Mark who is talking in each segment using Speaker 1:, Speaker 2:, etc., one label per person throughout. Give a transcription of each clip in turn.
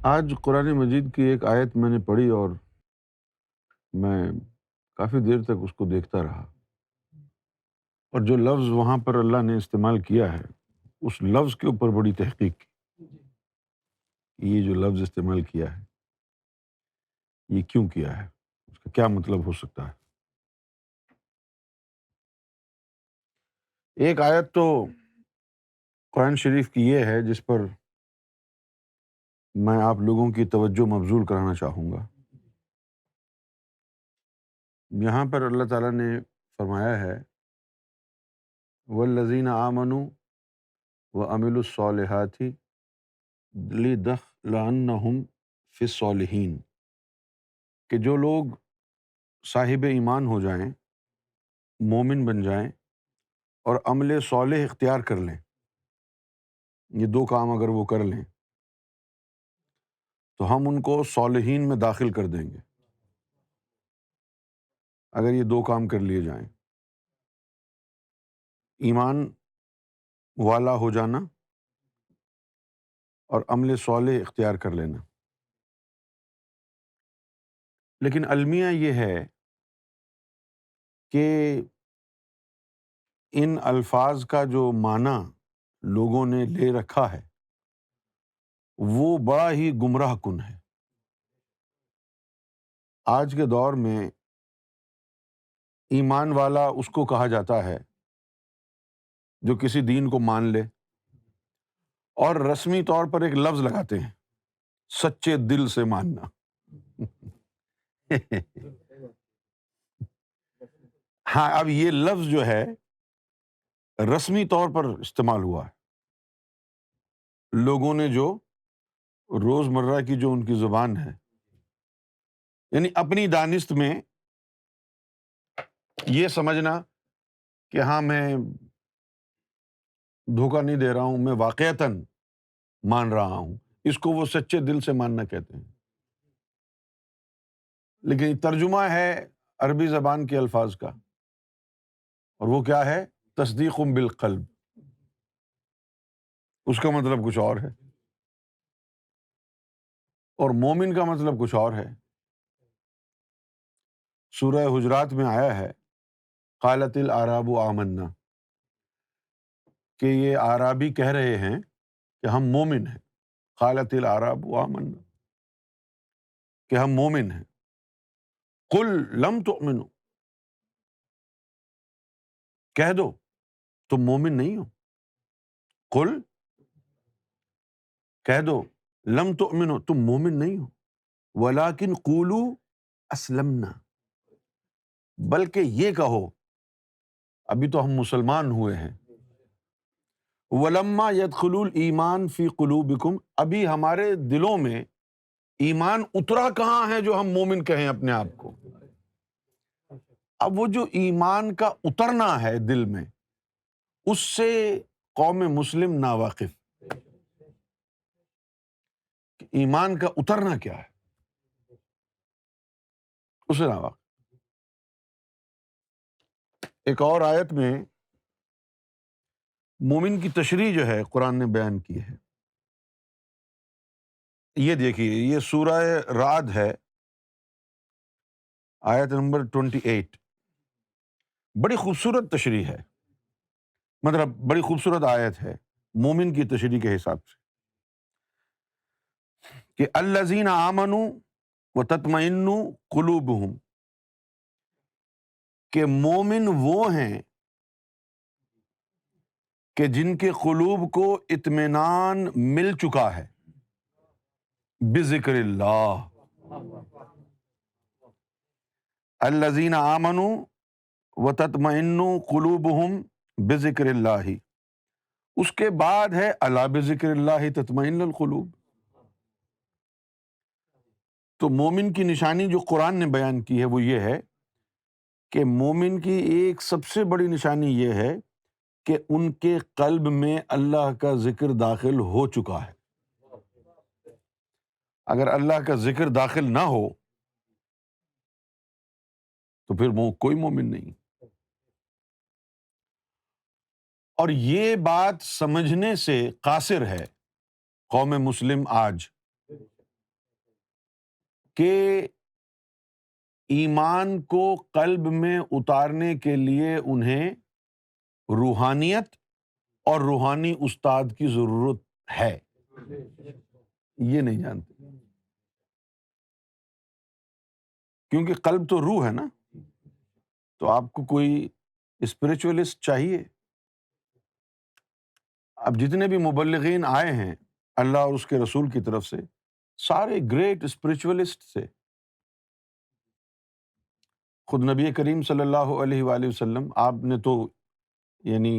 Speaker 1: آج قرآن مجید کی ایک آیت میں نے پڑھی اور میں کافی دیر تک اس کو دیکھتا رہا، اور جو لفظ وہاں پر اللہ نے استعمال کیا ہے اس لفظ کے اوپر بڑی تحقیق کی۔ یہ جو لفظ استعمال کیا ہے یہ کیوں کیا ہے، اس کا کیا مطلب ہو سکتا ہے؟ ایک آیت تو قرآن شریف کی یہ ہے جس پر میں آپ لوگوں کی توجہ مبذول کرانا چاہوں گا۔ یہاں پر اللہ تعالیٰ نے فرمایا ہے والذین آمنوا وعملوا الصالحات لندخلنہم فی الصالحین، کہ جو لوگ صاحب ایمان ہو جائیں، مومن بن جائیں اور عمل صالح اختیار کر لیں، یہ دو کام اگر وہ کر لیں تو ہم ان کو صالحین میں داخل کر دیں گے، اگر یہ دو کام کر لیے جائیں: ایمان والا ہو جانا اور عمل صالح اختیار کر لینا۔ لیکن المیہ یہ ہے کہ ان الفاظ کا جو معنی لوگوں نے لے رکھا ہے وہ بڑا ہی گمراہ کن ہے۔ آج کے دور میں ایمان والا اس کو کہا جاتا ہے جو کسی دین کو مان لے اور رسمی طور پر ایک لفظ لگاتے ہیں: سچے دل سے ماننا۔ ہاں، اب یہ لفظ جو ہے رسمی طور پر استعمال ہوا ہے، لوگوں نے جو روزمرہ کی جو ان کی زبان ہے، یعنی اپنی دانست میں یہ سمجھنا کہ ہاں میں دھوکہ نہیں دے رہا ہوں، میں واقعتاً مان رہا ہوں، اس کو وہ سچے دل سے ماننا کہتے ہیں۔ لیکن ترجمہ ہے عربی زبان کے الفاظ کا، اور وہ کیا ہے؟ تصدیق بالقلب۔ اس کا مطلب کچھ اور ہے، اور مومن کا مطلب کچھ اور ہے۔ سورہ حجرات میں آیا ہے قالت الاعراب آمنا، کہ یہ اعرابی کہہ رہے ہیں کہ ہم مومن ہیں۔ قالت الاعراب آمنا، کہ ہم مومن ہیں۔ قل لم تؤمنوا، کہہ دو تم مومن نہیں ہو۔ قل، کہہ دو لم تؤمنوا، تم مومن نہیں ہو، ولکن قولوا اسلمنا، بلکہ یہ کہو ابھی تو ہم مسلمان ہوئے ہیں۔ ولما يدخل الایمان فی قلوبکم، ابھی ہمارے دلوں میں ایمان اترا کہاں ہے جو ہم مومن کہیں اپنے آپ کو۔ اب وہ جو ایمان کا اترنا ہے دل میں، اس سے قوم مسلم ناواقف کہ ایمان کا اترنا کیا ہے، اسے ناواقف۔ ایک اور آیت میں مومن کی تشریح جو ہے قرآن نے بیان کی ہے، یہ دیکھیے، یہ سورہ رعد ہے، آیت نمبر 28۔ بڑی خوبصورت تشریح ہے، مطلب بڑی خوبصورت آیت ہے مومن کی تشریح کے حساب سے، کہ الذین آمنوا وتطمئن قلوبہم، کہ مومن وہ ہیں کہ جن کے قلوب کو اطمینان مل چکا ہے بذکر اللہ۔ الذین آمنوا وتطمئن قلوبہم بذکر اللہ، اس کے بعد ہے الا بذکر اللہ تطمئن القلوب۔ تو مومن کی نشانی جو قرآن نے بیان کی ہے وہ یہ ہے کہ مومن کی ایک سب سے بڑی نشانی یہ ہے کہ ان کے قلب میں اللہ کا ذکر داخل ہو چکا ہے۔ اگر اللہ کا ذکر داخل نہ ہو تو پھر وہ کوئی مومن نہیں۔ اور یہ بات سمجھنے سے قاصر ہے قوم مسلم آج، کہ ایمان کو قلب میں اتارنے کے لیے انہیں روحانیت اور روحانی استاد کی ضرورت ہے، یہ نہیں جانتے، کیونکہ قلب تو روح ہے نا، تو آپ کو کوئی اسپرچوئلسٹ چاہیے۔ اب جتنے بھی مبلغین آئے ہیں اللہ اور اس کے رسول کی طرف سے، سارے گریٹ اسپرچوئلسٹ تھے۔ خود نبی کریم صلی اللہ علیہ وآلہ وسلم، آپ نے تو یعنی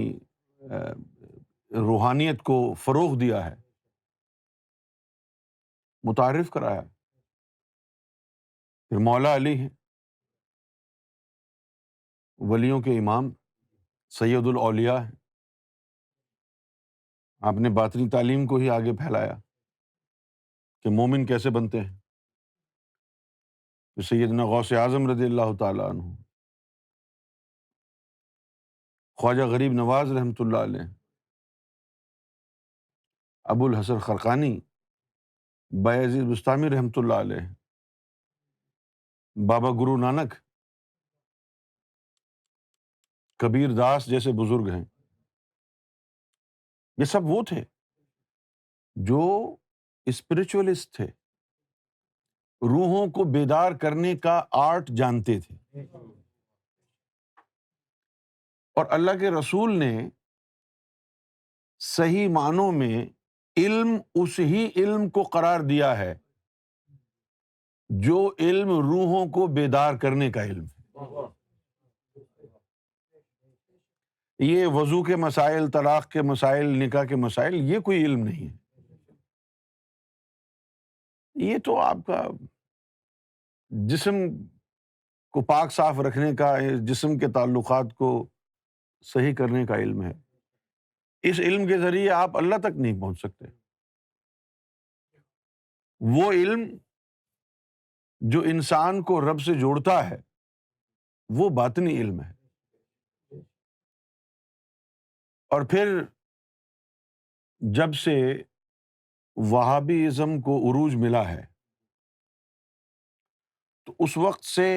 Speaker 1: روحانیت کو فروغ دیا ہے، متعارف کرایا۔ پھر مولا علی ہیں، ولیوں کے امام، سید الاولیاء ہیں، آپ نے باطنی تعلیم کو ہی آگے پھیلایا کہ مومن کیسے بنتے ہیں۔ پھر سیدنا غوث اعظم رضی اللہ تعالیٰ عنہ، خواجہ غریب نواز رحمۃ اللہ علیہ، ابو الحسن خرقانی، بایزید بستامی رحمۃ اللہ علیہ، بابا گرو نانک، کبیر داس جیسے بزرگ ہیں، یہ سب وہ تھے جو اسپرچوئلسٹ تھے، روحوں کو بیدار کرنے کا آرٹ جانتے تھے۔ اور اللہ کے رسول نے صحیح معنوں میں علم اس ہی علم کو قرار دیا ہے جو علم روحوں کو بیدار کرنے کا علم ہے۔ یہ وضو کے مسائل، طلاق کے مسائل، نکاح کے مسائل، یہ کوئی علم نہیں ہے، یہ تو آپ کا جسم کو پاک صاف رکھنے کا، جسم کے تعلقات کو صحیح کرنے کا علم ہے۔ اس علم کے ذریعے آپ اللہ تک نہیں پہنچ سکتے۔ وہ علم جو انسان کو رب سے جوڑتا ہے وہ باطنی علم ہے۔ اور پھر جب سے وہابیزم کو عروج ملا ہے تو اس وقت سے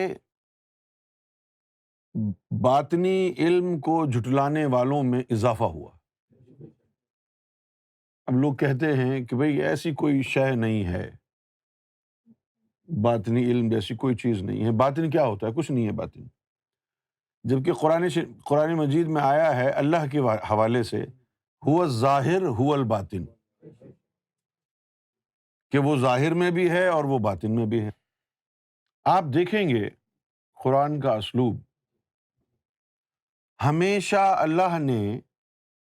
Speaker 1: باطنی علم کو جھٹلانے والوں میں اضافہ ہوا۔ اب لوگ کہتے ہیں کہ بھئی ایسی کوئی شے نہیں ہے، باطنی علم جیسی کوئی چیز نہیں ہے۔ باطن کیا ہوتا ہے؟ کچھ نہیں ہے باطن، جبکہ قرآن مجید میں آیا ہے اللہ کے حوالے سے، هو الظاہر هو الباطن، کہ وہ ظاہر میں بھی ہے اور وہ باطن میں بھی ہے۔ آپ دیکھیں گے قرآن کا اسلوب، ہمیشہ اللہ نے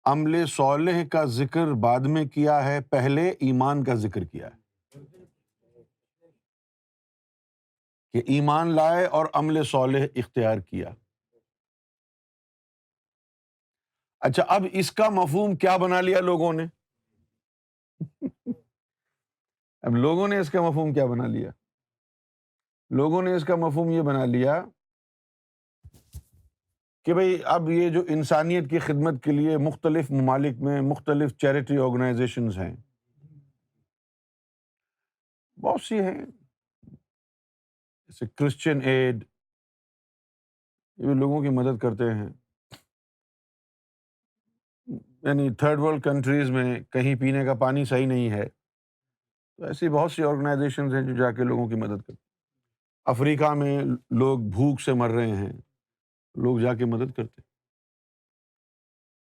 Speaker 1: عمل صالح کا ذکر بعد میں کیا ہے، پہلے ایمان کا ذکر کیا ہے کہ ایمان لائے اور عمل صالح اختیار کیا۔ اچھا، اب اس کا مفہوم کیا بنا لیا لوگوں نے؟ اب لوگوں نے اس کا مفہوم کیا بنا لیا؟ لوگوں نے اس کا مفہوم یہ بنا لیا کہ بھئی اب یہ جو انسانیت کی خدمت کے لیے مختلف ممالک میں مختلف چیریٹی آرگنائزیشنز ہیں، بہت سی ہیں، جیسے کرسچین ایڈ، یہ بھی لوگوں کی مدد کرتے ہیں، یعنی تھرڈ ورلڈ کنٹریز میں کہیں پینے کا پانی صحیح نہیں ہے تو ایسی بہت سی آرگنائزیشنز ہیں جو جا کے لوگوں کی مدد کرتے ہیں۔ افریقہ میں لوگ بھوک سے مر رہے ہیں، لوگ جا کے مدد کرتے ہیں۔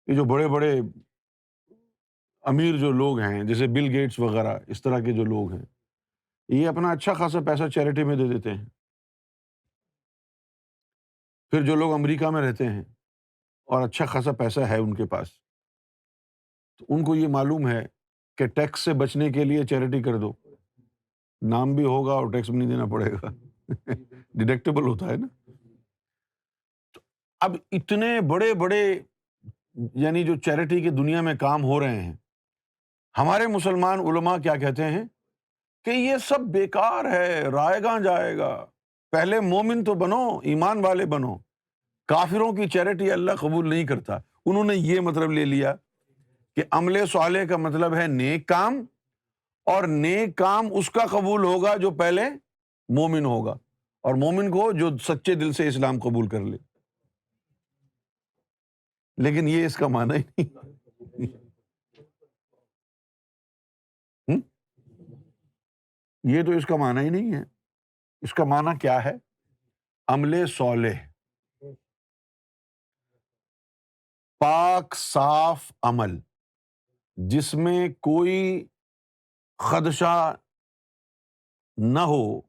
Speaker 1: یہ جو بڑے بڑے امیر جو لوگ ہیں جیسے بل گیٹس وغیرہ، اس طرح کے جو لوگ ہیں، یہ اپنا اچھا خاصا پیسہ چیریٹی میں دے دیتے ہیں۔ پھر جو لوگ امریکہ میں رہتے ہیں اور اچھا خاصا پیسہ ہے ان کے پاس، تو ان کو یہ معلوم ہے کہ ٹیکس سے بچنے کے لیے چیریٹی کر دو، نام بھی ہوگا اور ٹیکس بھی نہیں دینا پڑے گا، ڈیڈکٹیبل ہوتا ہے نا۔ تو اب اتنے بڑے بڑے یعنی جو چیریٹی کی دنیا میں کام ہو رہے ہیں، ہمارے مسلمان علماء کیا کہتے ہیں کہ یہ سب بیکار ہے، رائے گاں جائے گا، پہلے مومن تو بنو، ایمان والے بنو، کافروں کی چیریٹی اللہ قبول نہیں کرتا۔ انہوں نے یہ مطلب لے لیا کہ عمل صالح کا مطلب ہے نیک کام، اور نیک کام اس کا قبول ہوگا جو پہلے مومن ہوگا، اور مومن کو جو سچے دل سے اسلام قبول کر لے. لیکن یہ اس کا معنی ہی نہیں. ہم؟ یہ تو اس کا معنی ہی نہیں ہے. اس کا معنی کیا ہے؟ عمل صالح، پاک صاف عمل جس میں کوئی خدشہ نہ ہو،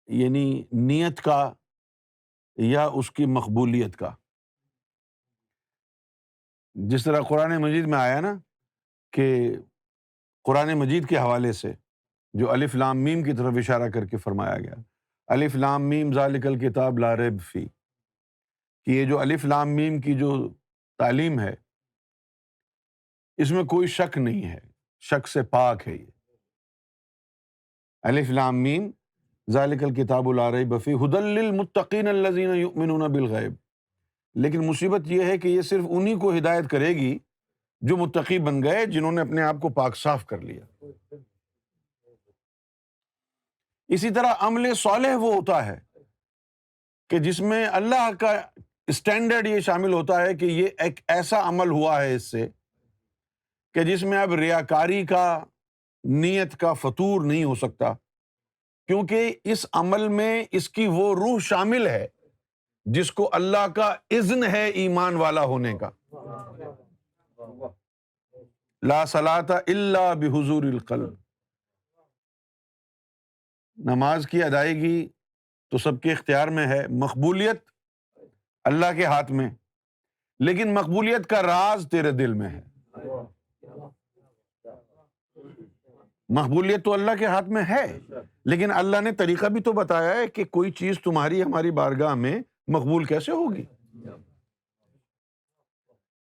Speaker 1: یعنی نیت کا یا اس کی مقبولیت کا. جس طرح قرآن مجید میں آیا نا کہ قرآن مجید کے حوالے سے جو الف لام میم کی طرف اشارہ کر کے فرمایا گیا، الف لام میم ذالک الکتاب لا ریب فی، کہ یہ جو الف لام میم کی جو تعلیم ہے اس میں کوئی شک نہیں ہے، شک سے پاک ہے. یہ الف لام میم ذالک الکتاب لا ریب فیہ ھدی للمتقین الذین یؤمنون بالغیب. لیکن مصیبت یہ ہے کہ یہ صرف انہی کو ہدایت کرے گی جو متقی بن گئے، جنہوں نے اپنے آپ کو پاک صاف کر لیا. اسی طرح عمل صالح وہ ہوتا ہے کہ جس میں اللہ کا اسٹینڈرڈ یہ شامل ہوتا ہے کہ یہ ایک ایسا عمل ہوا ہے اس سے کہ جس میں اب ریاکاری کا، نیت کا فطور نہیں ہو سکتا، کیونکہ اس عمل میں اس کی وہ روح شامل ہے جس کو اللہ کا اذن ہے ایمان والا ہونے کا. لا صلاۃ الا بحضور القلب. نماز کی ادائیگی تو سب کے اختیار میں ہے، مقبولیت اللہ کے ہاتھ میں، لیکن مقبولیت کا راز تیرے دل میں ہے. مقبولیت تو اللہ کے ہاتھ میں ہے، لیکن اللہ نے طریقہ بھی تو بتایا ہے کہ کوئی چیز تمہاری ہماری بارگاہ میں مقبول کیسے ہوگی.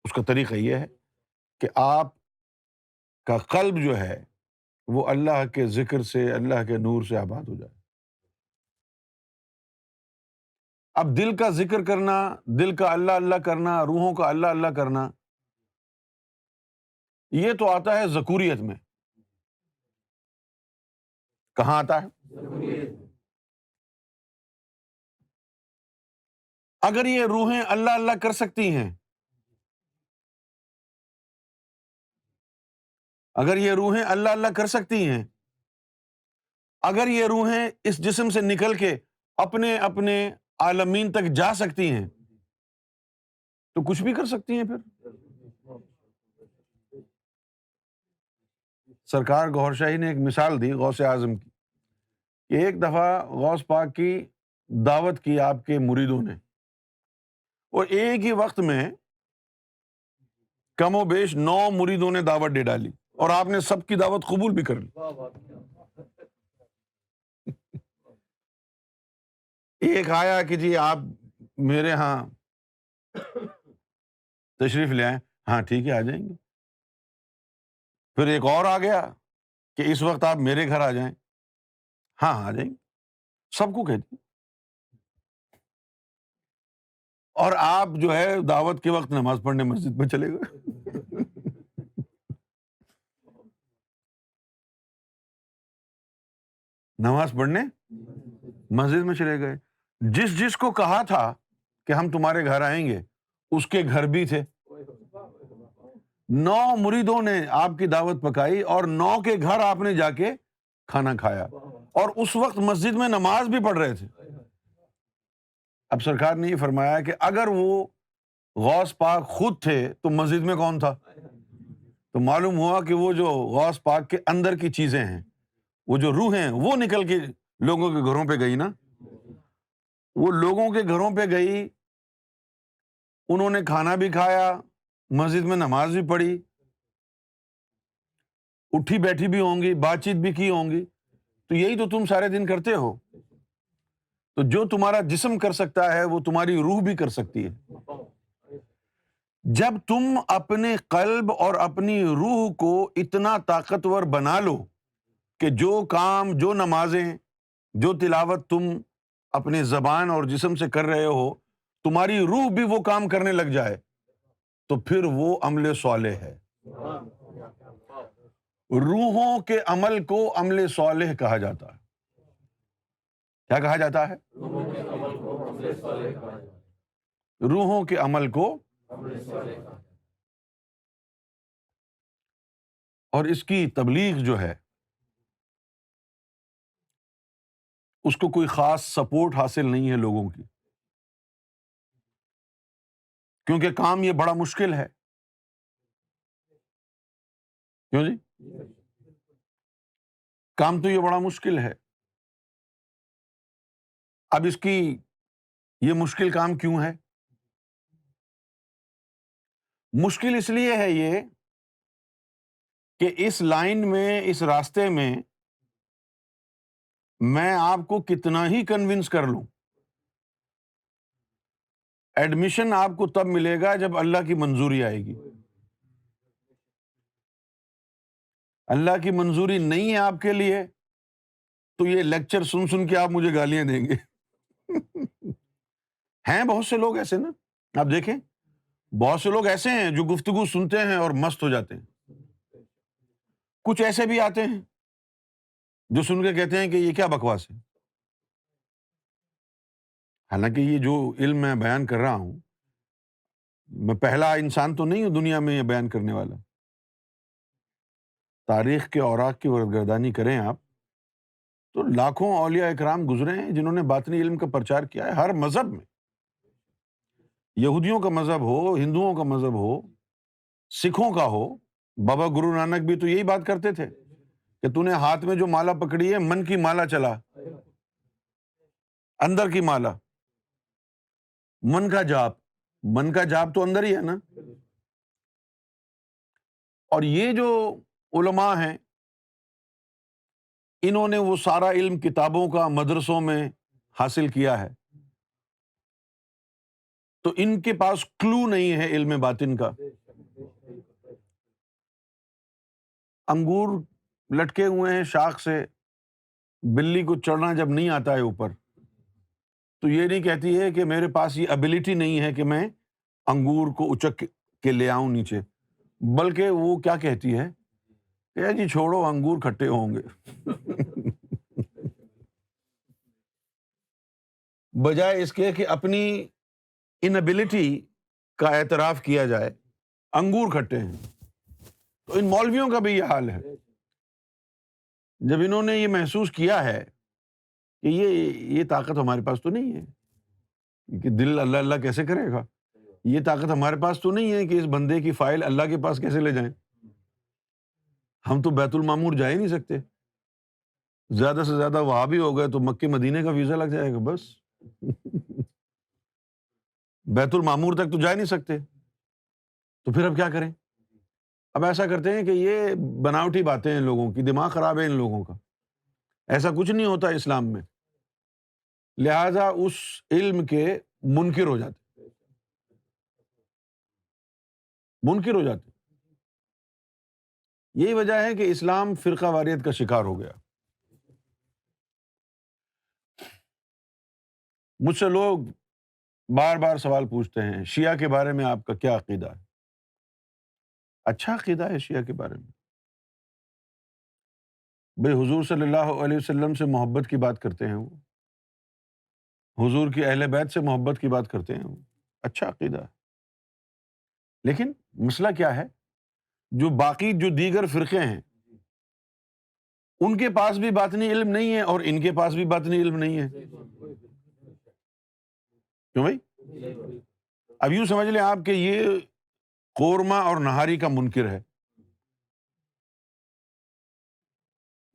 Speaker 1: اس کا طریقہ یہ ہے کہ آپ کا قلب جو ہے وہ اللہ کے ذکر سے، اللہ کے نور سے آباد ہو جائے. اب دل کا ذکر کرنا، دل کا اللہ اللہ کرنا، روحوں کا اللہ اللہ کرنا، یہ تو آتا ہے ذکوریت میں. کہاں آتا ہے؟ اگر یہ روحیں اللہ اللہ کر سکتی ہیں، اگر یہ روحیں اللہ اللہ کر سکتی ہیں، اگر یہ روحیں اس جسم سے نکل کے اپنے اپنے عالمین تک جا سکتی ہیں تو کچھ بھی کر سکتی ہیں. پھر سرکار گوھر شاہی نے ایک مثال دی غوث اعظم کی کہ ایک دفعہ غوث پاک کی دعوت کی آپ کے مریدوں نے، اور ایک ہی وقت میں کم و بیش 9 مریدوں نے دعوت دے ڈالی، اور آپ نے سب کی دعوت قبول بھی کر لی. ایک آیا کہ جی آپ میرے ہاں تشریف لے آئیں، ہاں ٹھیک ہے آ جائیں گے. پھر ایک اور آ گیا کہ اس وقت آپ میرے گھر آ جائیں، ہاں آ جائیں گے. سب کو کہتی. اور آپ جو ہے دعوت کے وقت نماز پڑھنے مسجد میں چلے گئے. نماز پڑھنے مسجد میں چلے گئے. جس کو کہا تھا کہ ہم تمہارے گھر آئیں گے اس کے گھر بھی تھے. 9 مریدوں نے آپ کی دعوت پکائی اور 9 کے گھر آپ نے جا کے کھانا کھایا، اور اس وقت مسجد میں نماز بھی پڑھ رہے تھے. اب سرکار نے یہ فرمایا کہ اگر وہ غوث پاک خود تھے تو مسجد میں کون تھا؟ تو معلوم ہوا کہ وہ جو غوث پاک کے اندر کی چیزیں ہیں، وہ جو روح ہیں، وہ نکل کے لوگوں کے گھروں پہ گئی نا. وہ لوگوں کے گھروں پہ گئی، انہوں نے کھانا بھی کھایا، مسجد میں نماز بھی پڑھی، اٹھی بیٹھی بھی ہوں گی، بات چیت بھی کی ہوں گی. تو یہی تو تم سارے دن کرتے ہو. تو جو تمہارا جسم کر سکتا ہے وہ تمہاری روح بھی کر سکتی ہے. جب تم اپنے قلب اور اپنی روح کو اتنا طاقتور بنا لو کہ جو کام، جو نمازیں، جو تلاوت تم اپنے زبان اور جسم سے کر رہے ہو، تمہاری روح بھی وہ کام کرنے لگ جائے، تو پھر وہ عمل صالح ہے. روحوں کے عمل کو عمل صالح کہا جاتا ہے. کیا کہا جاتا ہے؟ روحوں کے عمل کو، اور اس کی تبلیغ جو ہے اس کو کوئی خاص سپورٹ حاصل نہیں ہے لوگوں کی، کیونکہ کام یہ بڑا مشکل ہے۔ کیوں جی؟ کام تو یہ بڑا مشکل ہے۔ اب اس کی یہ مشکل کام کیوں ہے؟ مشکل اس لیے ہے یہ کہ اس لائن میں، اس راستے میں میں آپ کو کتنا ہی کنونس کر لوں، ایڈمیشن آپ کو تب ملے گا جب اللہ کی منظوری آئے گی۔ اللہ کی منظوری نہیں ہے آپ کے لیے تو یہ لیکچر سن سن کے آپ مجھے گالیاں دیں گے۔ ہیں بہت سے لوگ ایسے نا، آپ دیکھیں بہت سے لوگ ایسے ہیں جو گفتگو سنتے ہیں اور مست ہو جاتے ہیں۔ کچھ ایسے بھی آتے ہیں جو سن کے کہتے ہیں کہ یہ کیا بکواس ہے، حالانکہ یہ جو علم میں بیان کر رہا ہوں، میں پہلا انسان تو نہیں ہوں دنیا میں یہ بیان کرنے والا۔ تاریخ کے اوراق کی ورد کریں آپ تو لاکھوں اولیاء اکرام گزرے ہیں جنہوں نے باطنی علم کا پرچار کیا ہے، ہر مذہب میں، یہودیوں کا مذہب ہو، ہندوؤں کا مذہب ہو، سکھوں کا ہو۔ بابا گرو نانک بھی تو یہی بات کرتے تھے کہ تو نے ہاتھ میں جو مالا پکڑی ہے من کی مالا چلا، اندر کی مالا، من کا جاپ، من کا جاپ تو اندر ہی ہے نا۔ اور یہ جو علماء ہیں انہوں نے وہ سارا علم کتابوں کا مدرسوں میں حاصل کیا ہے، تو ان کے پاس کلو نہیں ہے علم باطن کا۔ انگور لٹکے ہوئے ہیں شاخ سے، بلی کو چڑھنا جب نہیں آتا ہے اوپر تو یہ نہیں کہتی ہے کہ میرے پاس یہ ابیلٹی نہیں ہے کہ میں انگور کو اچک کے لے آؤں نیچے، بلکہ وہ کیا کہتی ہے کہ جی چھوڑو انگور کھٹے ہوں گے۔ بجائے اس کے کہ اپنی انیبلٹی کا اعتراف کیا جائے، انگور کھٹے ہیں۔ تو ان مولویوں کا بھی یہ حال ہے، جب انہوں نے یہ محسوس کیا ہے کہ یہ طاقت ہمارے پاس تو نہیں ہے کہ دل اللہ اللہ کیسے کرے گا، یہ طاقت ہمارے پاس تو نہیں ہے کہ اس بندے کی فائل اللہ کے پاس کیسے لے جائیں، ہم تو بیت المعمور جا ہی نہیں سکتے، زیادہ سے زیادہ وہابی ہو گئے تو مکے مدینے کا ویزا لگ جائے گا بس، بیت المعمور تک تو جا نہیں سکتے، تو پھر اب کیا کریں؟ اب ایسا کرتے ہیں کہ یہ بناوٹی باتیں ہیں، لوگوں کی دماغ خراب ہے ان لوگوں کا، ایسا کچھ نہیں ہوتا اسلام میں، لہذا اس علم کے منکر ہو جاتے، منکر ہو جاتے۔ یہی وجہ ہے کہ اسلام فرقہ واریت کا شکار ہو گیا۔ مجھ سے لوگ بار بار سوال پوچھتے ہیں شیعہ کے بارے میں آپ کا کیا عقیدہ ہے؟ اچھا عقیدہ ہے شیعہ کے بارے میں، بھئی حضور صلی اللہ علیہ وسلم سے محبت کی بات کرتے ہیں، وہ حضور کی اہل بیت سے محبت کی بات کرتے ہیں، وہ اچھا عقیدہ ہے۔ لیکن مسئلہ کیا ہے، جو باقی جو دیگر فرقے ہیں ان کے پاس بھی باطنی علم نہیں ہے اور ان کے پاس بھی باطنی علم نہیں ہے، کیوں بھائی؟ اب یوں سمجھ لیں آپ کہ یہ قورمہ اور نہاری کا منکر ہے،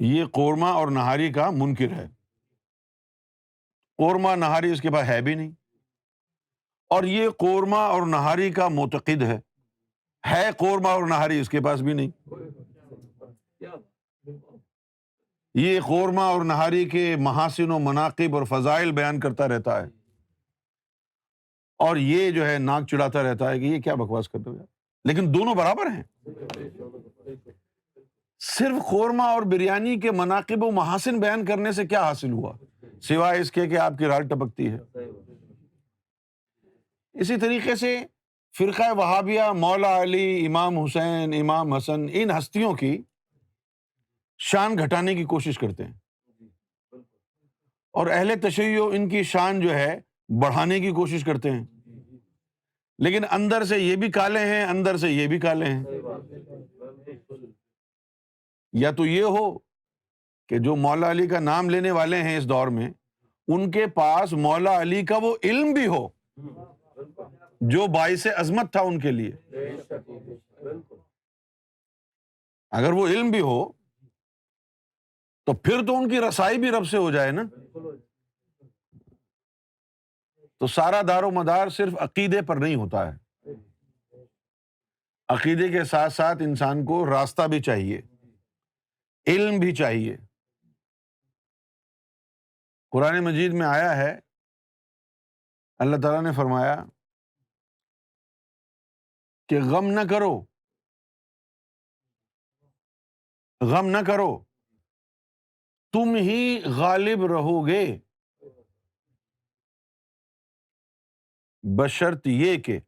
Speaker 1: یہ قورمہ اور نہاری کا منکر ہے، قورمہ نہاری اس کے پاس ہے بھی نہیں، اور یہ قورمہ اور نہاری کا معتقد ہے قورمہ اور نہاری اس کے پاس بھی نہیں، یہ قورمہ اور نہاری کے محاسن و مناقب اور فضائل بیان کرتا رہتا ہے، اور یہ جو ہے ناک چڑھاتا رہتا ہے کہ یہ کیا بکواس کرتے ہو، لیکن دونوں برابر ہیں۔ صرف قورمہ اور بریانی کے مناقب و محاسن بیان کرنے سے کیا حاصل ہوا سوائے اس کے کہ آپ کی رال ٹپکتی ہے؟ اسی طریقے سے فرقہ وہابیہ مولا علی، امام حسین، امام حسن، ان ہستیوں کی شان گھٹانے کی کوشش کرتے ہیں، اور اہل تشیع ان کی شان جو ہے بڑھانے کی کوشش کرتے ہیں، لیکن اندر سے یہ بھی کالے ہیں، اندر سے یہ بھی کالے ہیں۔ یا تو یہ ہو کہ جو مولا علی کا نام لینے والے ہیں اس دور میں، ان کے پاس مولا علی کا وہ علم بھی ہو جو باعث عظمت تھا ان کے لیے۔ اگر وہ علم بھی ہو تو پھر تو ان کی رسائی بھی رب سے ہو جائے نا۔ تو سارا دار و مدار صرف عقیدے پر نہیں ہوتا ہے، عقیدے کے ساتھ ساتھ انسان کو راستہ بھی چاہیے، علم بھی چاہیے۔ قرآن مجید میں آیا ہے، اللہ تعالیٰ نے فرمایا کہ غم نہ کرو، غم نہ کرو، تم ہی غالب رہو گے، بشرط یہ کہ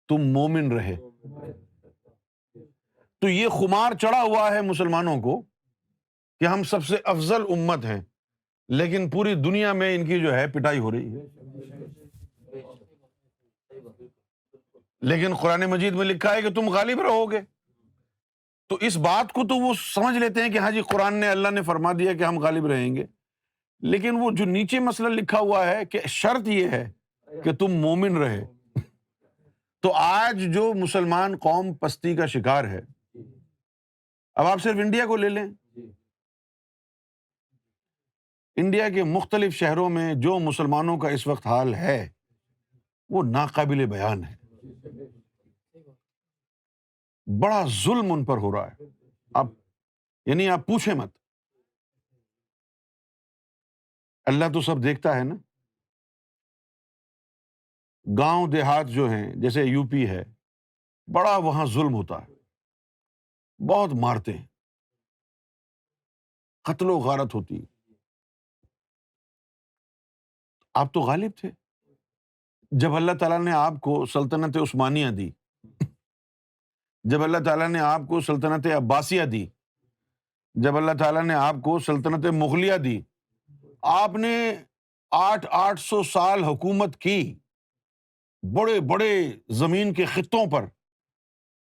Speaker 1: تم مومن رہے۔ تو یہ خمار چڑھا ہوا ہے مسلمانوں کو کہ ہم سب سے افضل امت ہیں، لیکن پوری دنیا میں ان کی جو ہے پٹائی ہو رہی ہے۔ لیکن قرآن مجید میں لکھا ہے کہ تم غالب رہو گے، تو اس بات کو تو وہ سمجھ لیتے ہیں کہ ہاں جی قرآن نے، اللہ نے فرما دیا کہ ہم غالب رہیں گے، لیکن وہ جو نیچے مسئلہ لکھا ہوا ہے کہ شرط یہ ہے کہ تم مومن رہے۔ تو آج جو مسلمان قوم پستی کا شکار ہے، اب آپ صرف انڈیا کو لے لیں، انڈیا کے مختلف شہروں میں جو مسلمانوں کا اس وقت حال ہے وہ ناقابل بیان ہے۔ بڑا ظلم ان پر ہو رہا ہے، آپ پوچھیں مت، اللہ تو سب دیکھتا ہے نا۔ گاؤں دیہات جو ہیں جیسے یو پی ہے، بڑا وہاں ظلم ہوتا ہے، بہت مارتے ہیں، قتل و غارت ہوتی ہے۔ آپ تو غالب تھے جب اللہ تعالیٰ نے آپ کو سلطنت عثمانیہ دی، جب اللہ تعالیٰ نے آپ کو سلطنت عباسیہ دی، جب اللہ تعالیٰ نے آپ کو سلطنت مغلیہ دی، آپ نے 800 سال حکومت کی بڑے بڑے زمین کے خطوں پر،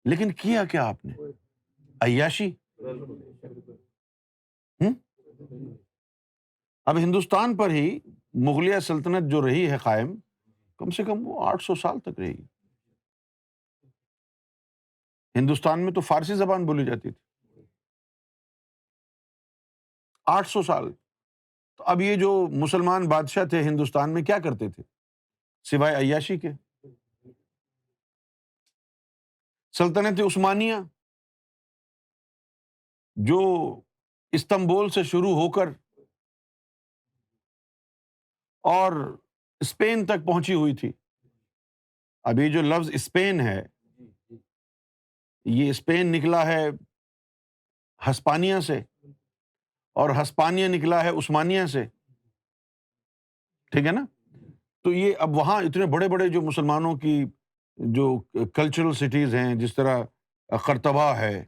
Speaker 1: لیکن کیا کیا آپ نے؟ عیاشی۔ اب ہندوستان پر ہی مغلیہ سلطنت جو رہی ہے قائم، کم سے کم وہ 800 سال تک رہی۔ ہندوستان میں تو فارسی زبان بولی جاتی تھی 800 سال۔ تو اب یہ جو مسلمان بادشاہ تھے ہندوستان میں کیا کرتے تھے سوائے عیاشی کے؟ سلطنت عثمانیہ جو استنبول سے شروع ہو کر اور اسپین تک پہنچی ہوئی تھی۔ اب یہ جو لفظ اسپین ہے، یہ اسپین نکلا ہے ہسپانیہ سے، اور ہسپانیہ نکلا ہے عثمانیہ سے، ٹھیک ہے نا؟ تو یہ اب وہاں اتنے بڑے بڑے جو مسلمانوں کی جو کلچرل سٹیز ہیں، جس طرح قرطبہ ہے،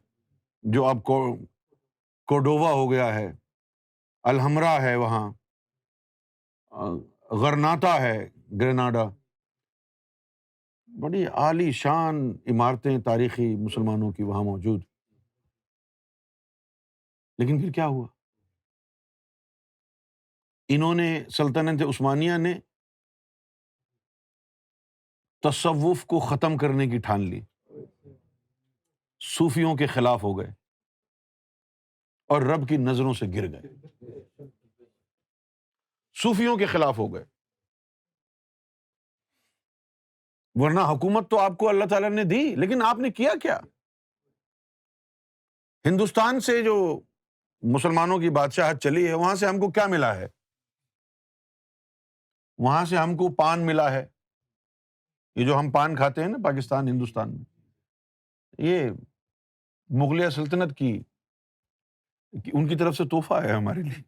Speaker 1: جو اب کوڈووا ہو گیا ہے، الحمرا ہے، وہاں غرناطہ ہے، گریناڈا، بڑی عالی شان عمارتیں تاریخی مسلمانوں کی وہاں موجود۔ لیکن پھر کیا ہوا؟ انہوں نے، سلطنت عثمانیہ نے تصوف کو ختم کرنے کی ٹھان لی، صوفیوں کے خلاف ہو گئے اور رب کی نظروں سے گر گئے، صوفیوں کے خلاف ہو گئے۔ ورنہ حکومت تو آپ کو اللہ تعالیٰ نے دی، لیکن آپ نے کیا کیا؟ ہندوستان سے جو مسلمانوں کی بادشاہت چلی ہے، وہاں سے ہم کو کیا ملا ہے؟ وہاں سے ہم کو پان ملا ہے، یہ جو ہم پان کھاتے ہیں نا پاکستان ہندوستان میں، یہ مغلیہ سلطنت کی ان کی طرف سے تحفہ ہے ہمارے لیے۔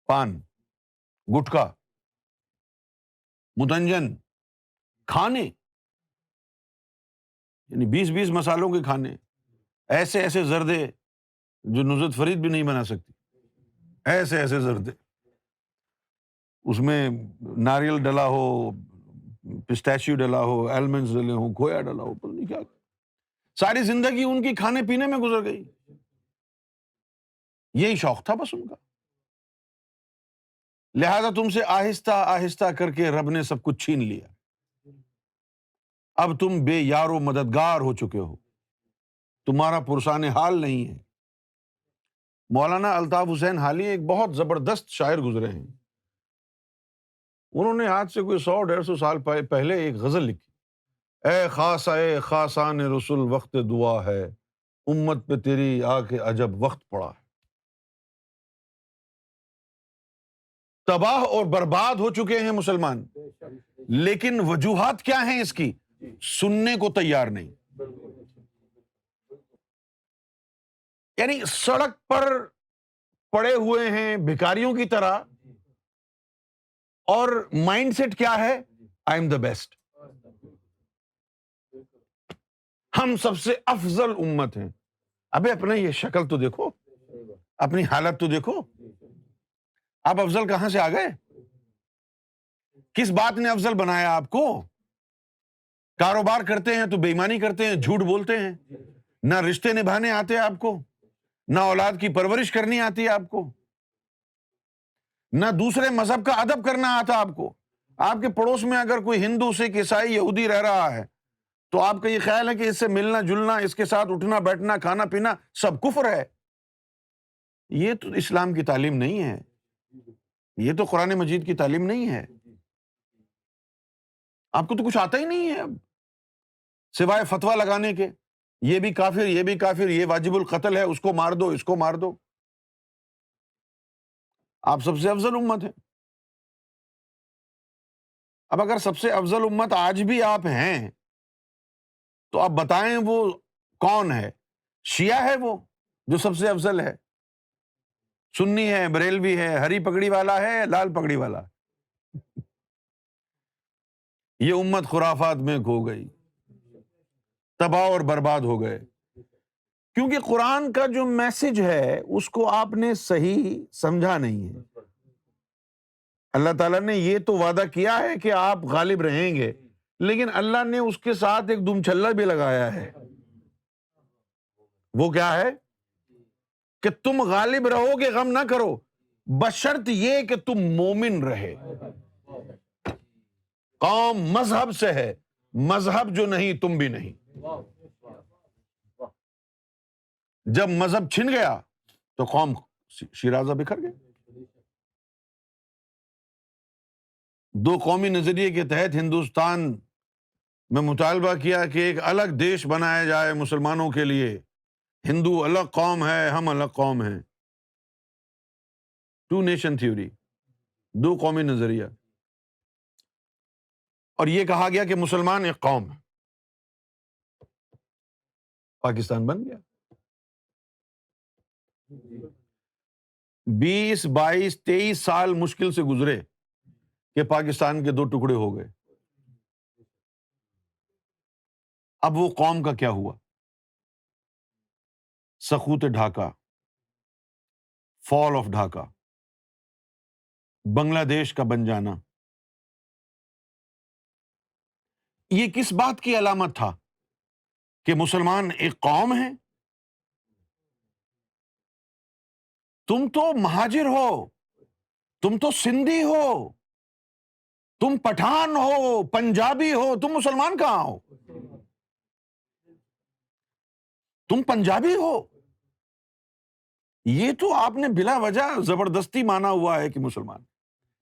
Speaker 1: پان، گٹکا، مدنجن، کھانے، یعنی 20 مسالوں کے کھانے، ایسے ایسے زردے جو نصرت فرید بھی نہیں بنا سکتی، ایسے ایسے زردے۔ اس میں ناریل ڈلا ہو، پسٹیشیو ڈلا ہو، ایلمنڈز ڈلے ہوں، کھویا ڈلا ہو، پتہ نہیں کیا، ساری زندگی ان کی کھانے پینے میں گزر گئی، یہی شوق تھا بس ان کا۔ لہذا تم سے آہستہ آہستہ کر کے رب نے سب کچھ چھین لیا، اب تم بے یار و مددگار ہو چکے ہو، تمہارا پرسان حال نہیں ہے۔ مولانا الطاف حسین حالی ایک بہت زبردست شاعر گزرے ہیں، انہوں نے آج سے کوئی 100 150 سال پہلے ایک غزل لکھی، اے خاصا اے خاصان رسول وقت دعا ہے، امت پہ تیری آ کے عجب وقت پڑا ہے۔ تباہ اور برباد ہو چکے ہیں مسلمان، لیکن وجوہات کیا ہیں اس کی؟ سننے کو تیار نہیں، یعنی سڑک پر پڑے ہوئے ہیں بھکاریوں کی طرح، اور مائنڈ سیٹ کیا ہے؟ آئی ایم دا بیسٹ، ہم سب سے افضل امت ہیں۔ ابے اپنا یہ شکل تو دیکھو، اپنی حالت تو دیکھو، آپ افضل کہاں سے آ گئے؟ کس بات نے افضل بنایا آپ کو؟ کاروبار کرتے ہیں تو بے ایمانی کرتے ہیں، جھوٹ بولتے ہیں، نہ رشتے نبھانے آتے آپ کو، نہ اولاد کی پرورش کرنی آتی آپ کو، نہ دوسرے مذہب کا ادب کرنا آتا آپ کو۔ آپ کے پڑوس میں اگر کوئی ہندو، سکھ، عیسائی، یہودی رہ رہا ہے تو آپ کا یہ خیال ہے کہ اس سے ملنا جلنا، اس کے ساتھ اٹھنا بیٹھنا، کھانا پینا سب کفر ہے۔ یہ تو اسلام کی تعلیم نہیں ہے، یہ تو قرآن مجید کی تعلیم نہیں ہے۔ آپ کو تو کچھ آتا ہی نہیں ہے اب، سوائے فتویٰ لگانے کے، یہ بھی کافر، یہ بھی کافر، یہ واجب القتل ہے، اس کو مار دو، اس کو مار دو۔ آپ سب سے افضل امت ہے۔ اب اگر سب سے افضل امت آج بھی آپ ہیں تو آپ بتائیں وہ کون ہے؟ شیعہ ہے وہ جو سب سے افضل ہے؟ سنی ہے، بریلوی ہے، ہری پگڑی والا ہے، لال پگڑی والا ہے؟ یہ امت خرافات میں کھو گئی، تباہ اور برباد ہو گئے، کیونکہ قرآن کا جو میسج ہے اس کو آپ نے صحیح سمجھا نہیں ہے۔ اللہ تعالیٰ نے یہ تو وعدہ کیا ہے کہ آپ غالب رہیں گے، لیکن اللہ نے اس کے ساتھ ایک دم چھلا بھی لگایا ہے۔ وہ کیا ہے؟ کہ تم غالب رہو گے، غم نہ کرو، بشرط یہ کہ تم مومن رہے۔ قوم مذہب سے ہے، مذہب جو نہیں تم بھی نہیں۔ جب مذہب چھن گیا تو قوم شیرازہ بکھر گئے۔ دو قومی نظریے کے تحت ہندوستان میں مطالبہ کیا کہ ایک الگ دیش بنایا جائے مسلمانوں کے لیے، ہندو الگ قوم ہے، ہم الگ قوم ہیں، ٹو نیشن تھیوری، دو قومی نظریہ، اور یہ کہا گیا کہ مسلمان ایک قوم ہے، پاکستان بن گیا۔ 20 22 23 سال مشکل سے گزرے کہ پاکستان کے دو ٹکڑے ہو گئے۔ اب وہ قوم کا کیا ہوا؟ سقوط ڈھاکہ، فال آف ڈھاکہ، بنگلہ دیش کا بن جانا، یہ کس بات کی علامت تھا؟ کہ مسلمان ایک قوم ہے؟ تم تو مہاجر ہو، تم تو سندھی ہو، تم پٹھان ہو، پنجابی ہو، تم مسلمان کہاں ہو؟ تم پنجابی ہو، یہ تو آپ نے بلا وجہ زبردستی مانا ہوا ہے کہ مسلمان۔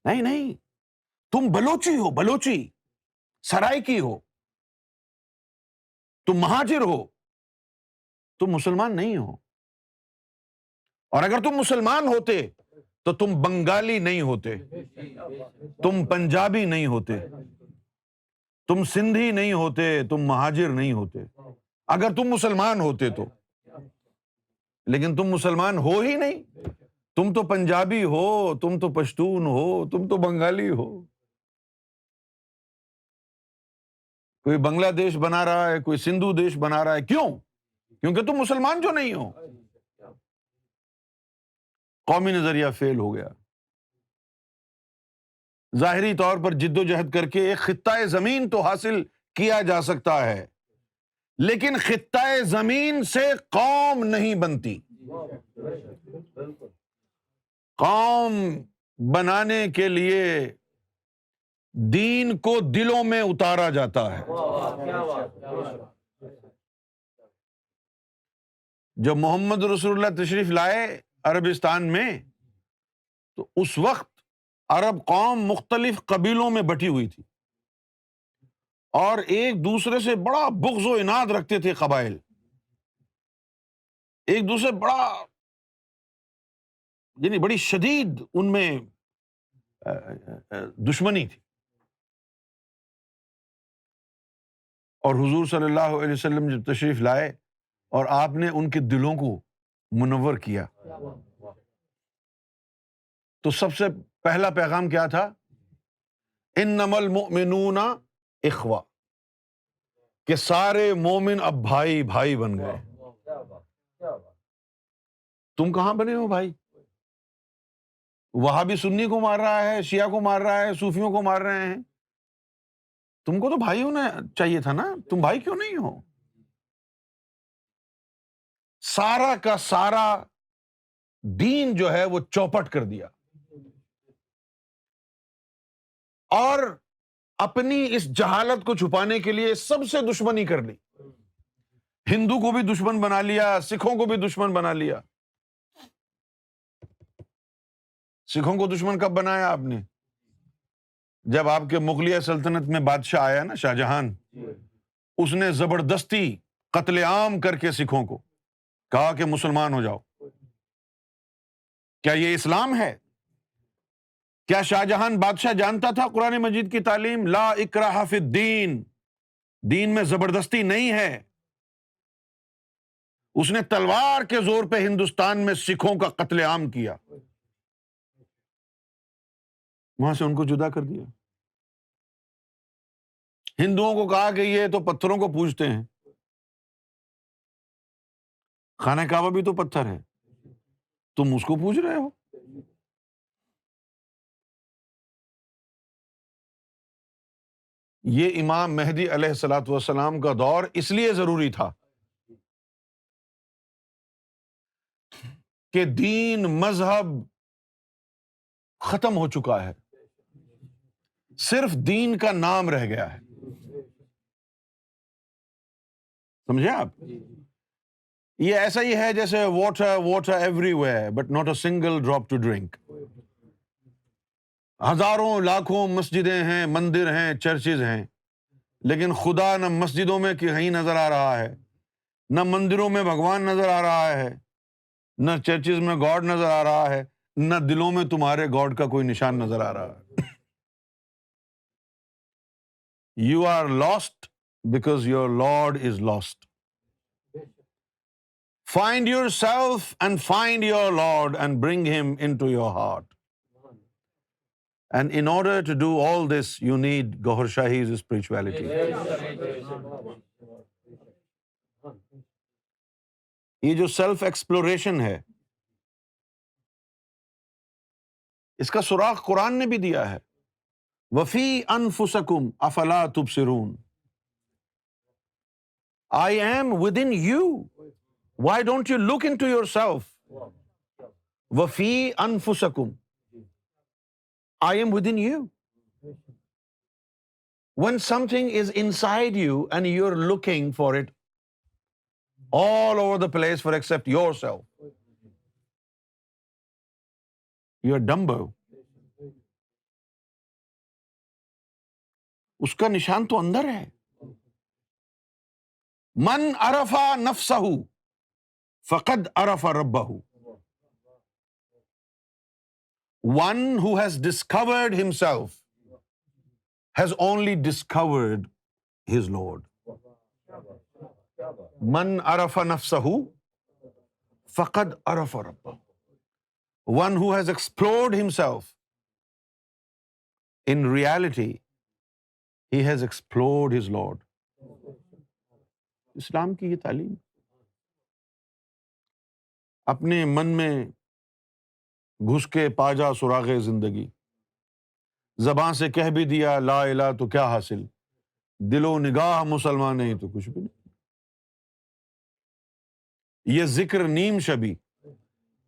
Speaker 1: نہیں نہیں، تم بلوچی ہو، بلوچی سرائکی ہو، تم مہاجر ہو، تم مسلمان نہیں ہو۔ اور اگر تم مسلمان ہوتے تو تم بنگالی نہیں ہوتے، تم پنجابی نہیں ہوتے، تم سندھی نہیں ہوتے، تم مہاجر نہیں ہوتے، اگر تم مسلمان ہوتے تو۔ لیکن تم مسلمان ہو ہی نہیں، تم تو پنجابی ہو، تم تو پشتون ہو، تم تو بنگالی ہو۔ کوئی بنگلہ دیش بنا رہا ہے، کوئی سندھو دیش بنا رہا ہے، کیوں؟ کیونکہ تم مسلمان جو نہیں ہو۔ قومی نظریہ فیل ہو گیا۔ ظاہری طور پر جد و جہد کر کے ایک خطۂ زمین تو حاصل کیا جا سکتا ہے، لیکن خطۂ زمین سے قوم نہیں بنتی۔ قوم بنانے کے لیے دین کو دلوں میں اتارا جاتا ہے۔ جب محمد رسول اللہ تشریف لائے عربستان میں، تو اس وقت عرب قوم مختلف قبیلوں میں بٹی ہوئی تھی اور ایک دوسرے سے بڑا بغض و عناد رکھتے تھے قبائل، ایک دوسرے بڑا یعنی بڑی شدید ان میں دشمنی تھی۔ اور حضور صلی اللہ علیہ وسلم جب تشریف لائے اور آپ نے ان کے دلوں کو منور کیا، تو سب سے پہلا پیغام کیا تھا؟ انما المؤمنون اخوہ، کہ سارے مومن اب بھائی بھائی بن گئے۔ تم کہاں بنے ہو بھائی؟ وہابی سنی کو مار رہا ہے، شیعہ کو مار رہا ہے، صوفیوں کو مار رہے ہیں، تم کو تو بھائی ہونا چاہیے تھا نا، تم بھائی کیوں نہیں ہو؟ سارا کا سارا دین جو ہے وہ چوپٹ کر دیا، اور اپنی اس جہالت کو چھپانے کے لیے سب سے دشمنی کر لی۔ ہندو کو بھی دشمن بنا لیا، سکھوں کو بھی دشمن بنا لیا۔ سکھوں کو دشمن کب بنایا آپ نے؟ جب آپ کے مغلیہ سلطنت میں بادشاہ آیا نا، شاہ جہان، اس نے زبردستی قتل عام کر کے سکھوں کو کہا کہ مسلمان ہو جاؤ۔ کیا یہ اسلام ہے؟ کیا شاہ جہان بادشاہ جانتا تھا قرآن مجید کی تعلیم، لا اکراہ فی الدین، دین میں زبردستی نہیں ہے؟ اس نے تلوار کے زور پہ ہندوستان میں سکھوں کا قتل عام کیا، وہاں سے ان کو جدا کر دیا۔ ہندوؤں کو کہا کہ یہ تو پتھروں کو پوجتے ہیں، خانہ کعبہ بھی تو پتھر ہے، تم اس کو پوج رہے ہو۔ یہ امام مہدی علیہ الصلوۃ والسلام کا دور اس لیے ضروری تھا کہ دین مذہب ختم ہو چکا ہے، صرف دین کا نام رہ گیا ہے۔ سمجھے آپ؟ یہ ایسا ہی ہے جیسے water everywhere but not a single drop to drink. ہزاروں لاکھوں مسجدیں ہیں، مندر ہیں، چرچز ہیں، لیکن خدا نہ مسجدوں میں کہیں نظر آ رہا ہے، نہ مندروں میں بھگوان نظر آ رہا ہے، نہ چرچز میں گاڈ نظر آ رہا ہے، نہ دلوں میں تمہارے گاڈ کا کوئی نشان نظر آ رہا ہے۔ You are lost because your Lord is lost. Find yourself and find your Lord and bring him into your heart. And in order to do all this, you need Gohar Shahi's spirituality. یہ جو self exploration ہے، اس کا سراغ قرآن نے بھی دیا ہے۔ وَفِي أَنفُسَكُمْ أَفَلَا تُبْصِرُونَ، I am within you. Why don't you look into yourself? وَفِي أَنفُسَكُمْ، I am within you. When something is inside you and you're looking for it all over the place for except yourself, you're Dumbo. اس کا نشان تو اندر ہے۔ من عرف نفسہ فقد عرف ربہ۔ One who has discovered himself has only discovered his Lord. من عرف نفسہ فقد عرف ربہ۔ One who has explored himself, in reality, he has explored his Lord. اسلام کی یہ تعلیم، اپنے من میں گھس کے پا جا سراغ زندگی، زبان سے کہہ بھی دیا لا الہ تو کیا حاصل، دل و نگاہ مسلمان نہیں تو کچھ بھی نہیں۔ یہ ذکر نیم شبی،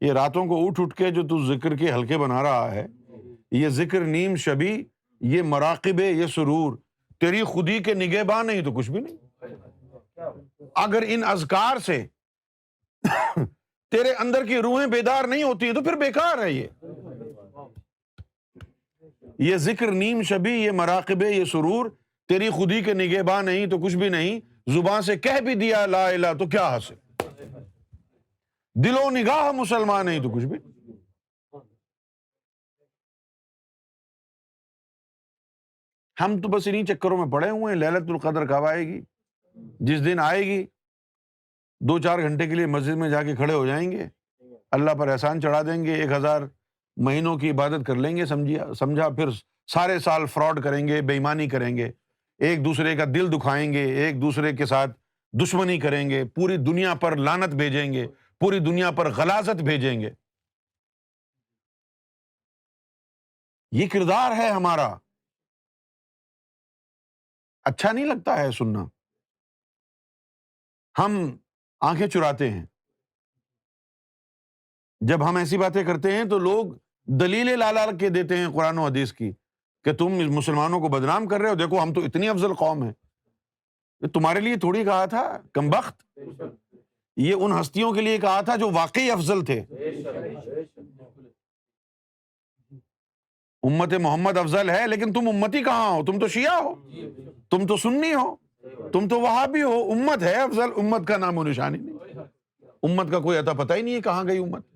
Speaker 1: یہ راتوں کو اٹھ کے جو تو ذکر کے حلقے بنا رہا ہے، یہ ذکر نیم شبی، یہ مراقب، یہ سرور، تیری خودی کے نگہباں نہیں تو کچھ بھی نہیں۔ اگر ان اذکار سے تیرے اندر کی روحیں بیدار نہیں ہوتی ہیں تو پھر بیکار ہے یہ ذکر نیم شبی، یہ مراقب، یہ سرور، تیری خودی کے نگہباں نہیں تو کچھ بھی نہیں، زبان سے کہہ بھی دیا لا الہ تو کیا حاصل، دل و نگاہ مسلمان نہیں تو کچھ بھی۔ ہم تو بس انہی چکروں میں پڑے ہوئے ہیں، لیلۃ القدر کب آئے گی؟ جس دن آئے گی 2-4 گھنٹے کے لیے مسجد میں جا کے کھڑے ہو جائیں گے، اللہ پر احسان چڑھا دیں گے، 1000 مہینوں کی عبادت کر لیں گے، سمجھا، پھر سارے سال فراڈ کریں گے، بے ایمانی کریں گے، ایک دوسرے کا دل دکھائیں گے، ایک دوسرے کے ساتھ دشمنی کریں گے، پوری دنیا پر لعنت بھیجیں گے، پوری دنیا پر غلاظت بھیجیں گے۔ یہ کردار ہے ہمارا، اچھا نہیں لگتا ہے سننا، ہم آنکھیں چراتے ہیں۔ جب ہم ایسی باتیں کرتے ہیں تو لوگ دلیلیں لا لا کے دیتے ہیں قرآن و حدیث کی کہ تم مسلمانوں کو بدنام کر رہے ہو، دیکھو ہم تو اتنی افضل قوم ہیں۔ یہ تمہارے لیے تھوڑی کہا تھا کمبخت، یہ ان ہستیوں کے لیے کہا تھا جو واقعی افضل تھے۔ امت محمد افضل ہے، لیکن تم امتی کہاں ہو؟ تم تو شیعہ ہو، تم تو سنی ہو، تم تو وہابی ہو۔ امت ہے افضل، امت کا نام و نشانی نہیں، امت کا کوئی عطا پتہ ہی نہیں ہے کہاں گئی امت۔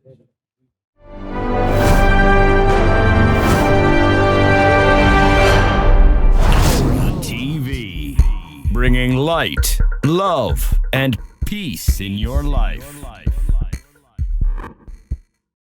Speaker 2: TV, bringing light, love, and peace in your life.